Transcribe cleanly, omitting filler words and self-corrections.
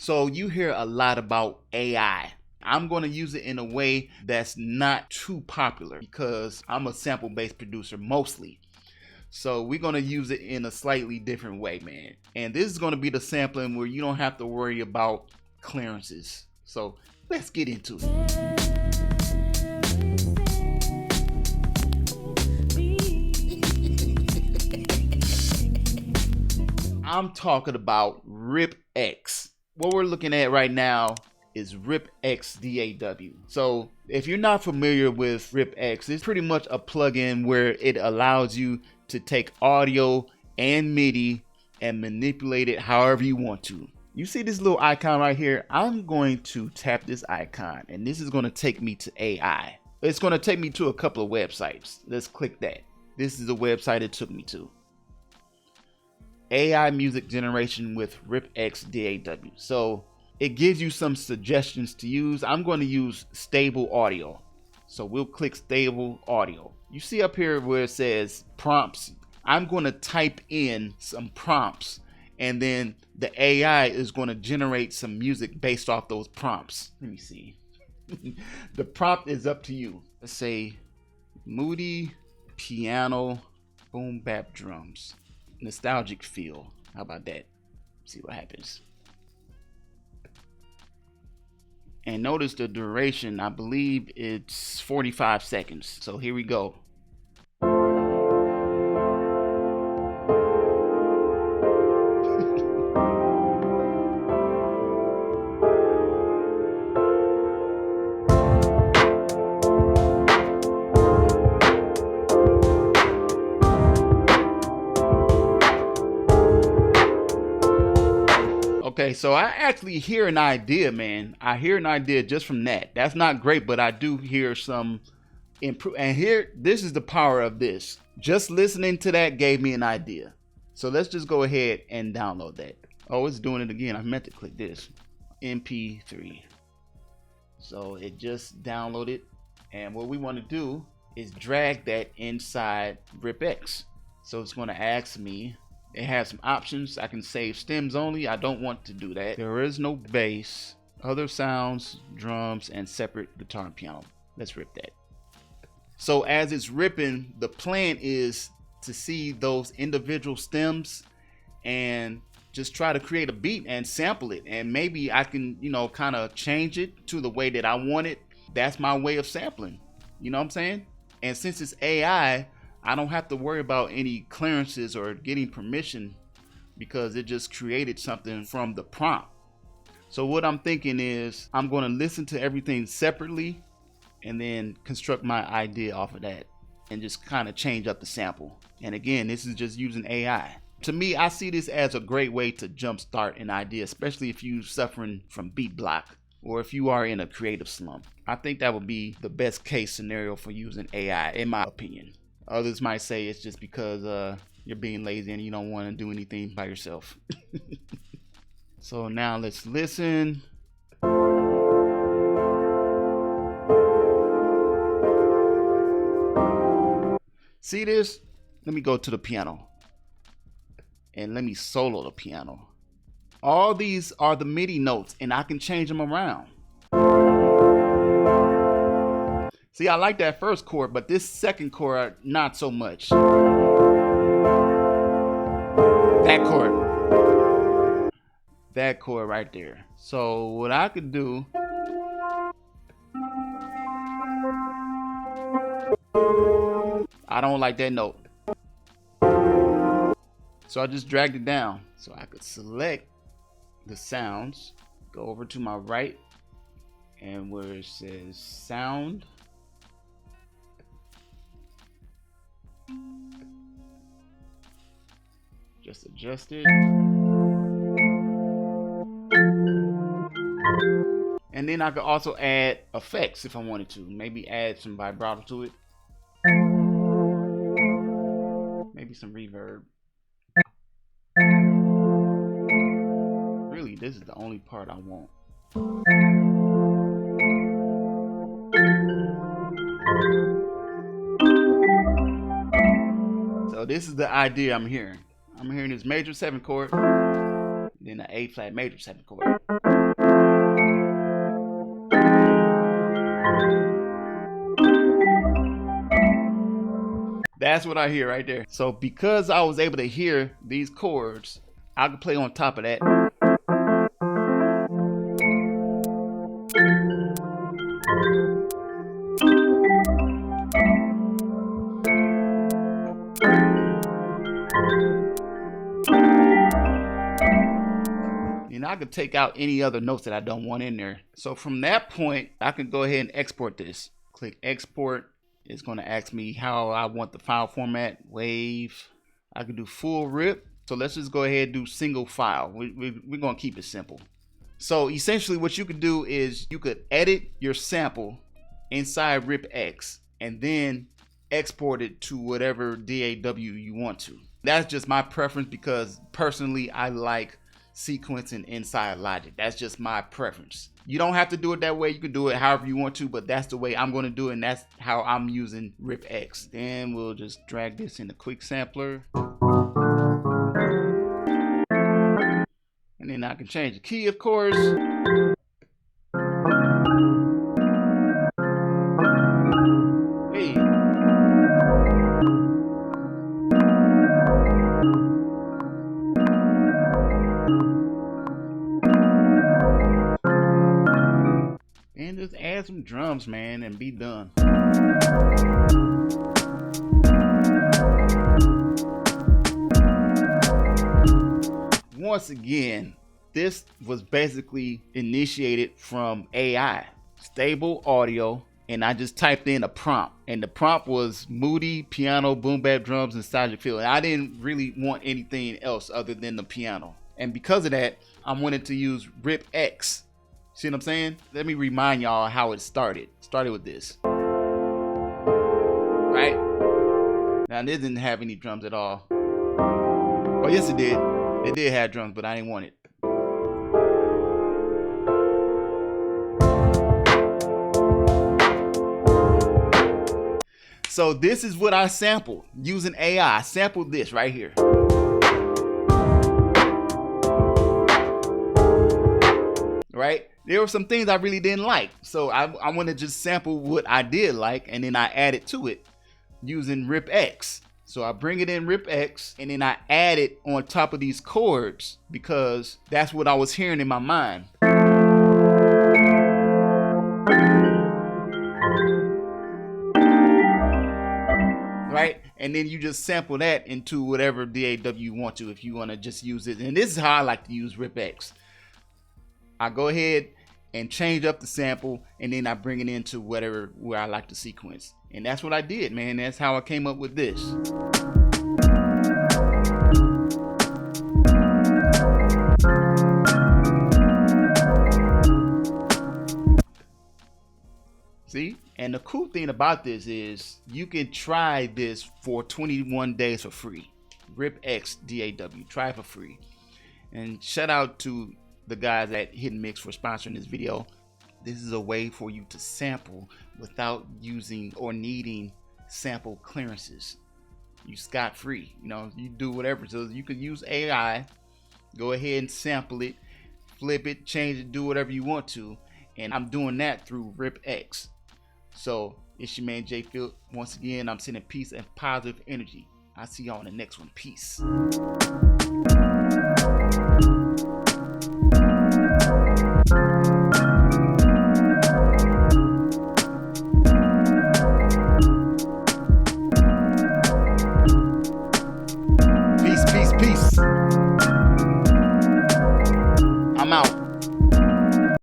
So you hear a lot about AI. I'm going to use it in a way that's not too popular because I'm a sample-based producer mostly. So we're going to use it in a slightly different way, man. And this is going to be the sampling where you don't have to worry about clearances. So let's get into it. I'm talking about RipX. What we're looking at right now is RipX DAW. So if you're not familiar with RipX, it's pretty much a plugin where it allows you to take audio and MIDI and manipulate it however you want to. You see this little icon right here? I'm going to tap this icon and this is going to take me to AI. It's going to take me to a couple of websites. Let's click that. This is the website it took me to. AI music generation with RipX DAW. So it gives you some suggestions to use. I'm going to use stable audio. So we'll click stable audio. You see up here where it says prompts. I'm going to type in some prompts and then the AI is going to generate some music based off those prompts. Let me see. The prompt is up to you. Let's say moody piano boom bap drums. Nostalgic feel. How about that? See what happens. And notice the duration, I believe it's 45 seconds. So here we go. Okay, so I actually hear an idea, man. I hear an idea just from that. That's not great, but I do hear some improve. And here, this is the power of this. Just listening to that gave me an idea. So let's just go ahead and download that. Oh, it's doing it again. I meant to click this. MP3. So it just downloaded. And what we want to do is drag that inside RipX. So it's going to ask me. It has some options. I can save stems only. I don't want to do that. There is no bass, other sounds, drums, and separate guitar and piano. Let's rip that. So as it's ripping, the plan is to see those individual stems and just try to create a beat and sample it. And maybe I can, kind of change it to the way that I want it. That's my way of sampling. You know what I'm saying? And since it's AI, I don't have to worry about any clearances or getting permission because it just created something from the prompt. So what I'm thinking is I'm going to listen to everything separately and then construct my idea off of that and just kind of change up the sample. And again, this is just using AI. To me, I see this as a great way to jumpstart an idea, especially if you're suffering from beat block or if you are in a creative slump. I think that would be the best case scenario for using AI, in my opinion. Others might say it's just because you're being lazy and you don't want to do anything by yourself. So now let's listen. See this? Let me go to the piano. And let me solo the piano. All these are the MIDI notes and I can change them around. See, I like that first chord, but this second chord, not so much. That chord. That chord right there. So what I could do, I don't like that note. So I just dragged it down. So I could select the sounds, go over to my right, and where it says sound, just adjust it. And then I could also add effects if I wanted to. Maybe add some vibrato to it. Maybe some reverb. Really, this is the only part I want. So this is the idea I'm hearing. I'm hearing this major 7 chord, then an A flat major 7 chord. That's what I hear right there. So because I was able to hear these chords, I could play on top of that. And I could take out any other notes that I don't want in there. So from that point, I can go ahead and export this. Click export. It's going to ask me how I want the file format. Wave. I can do full rip. So let's just go ahead and do single file. We're going to keep it simple. So essentially what you could do is you could edit your sample inside RipX and then export it to whatever DAW you want to. That's just my preference because personally I like sequencing inside Logic. That's just my preference. You don't have to do it that way. You can do it however you want to, but that's the way I'm going to do it, and that's how I'm using RipX. Then we'll just drag this in the quick sampler. And then I can change the key, of course. Hey. And just add some drums, man, and be done. Once again, this was basically initiated from AI, stable audio, and I just typed in a prompt, and the prompt was moody piano, boom bap drums, and nostalgic feel. And I didn't really want anything else other than the piano. And because of that, I wanted to use RipX. See what I'm saying? Let me remind y'all how it started. It started with this. Right? Now this didn't have any drums at all. Oh yes it did. It did have drums, but I didn't want it. So this is what I sampled using AI. I sampled this right here. Right? There were some things I really didn't like. So I want to just sample what I did like, and then I add it to it using RipX. So I bring it in RipX, and then I add it on top of these chords because that's what I was hearing in my mind. Right? And then you just sample that into whatever DAW you want to, if you want to just use it. And this is how I like to use RipX. I go ahead and change up the sample, and then I bring it into where I like to sequence. And that's what I did, man. That's how I came up with this. See? And the cool thing about this is you can try this for 21 days for free. RipX DAW, try it for free. And shout out to the guys at Hidden Mix for sponsoring this video. This is a way for you to sample without using or needing sample clearances. You scot-free, you know, you do whatever. So you can use AI, go ahead and sample it, flip it, change it, do whatever you want to. And I'm doing that through RipX. So it's your man JFILT. Once again, I'm sending peace and positive energy. I'll see y'all in the next one. Peace.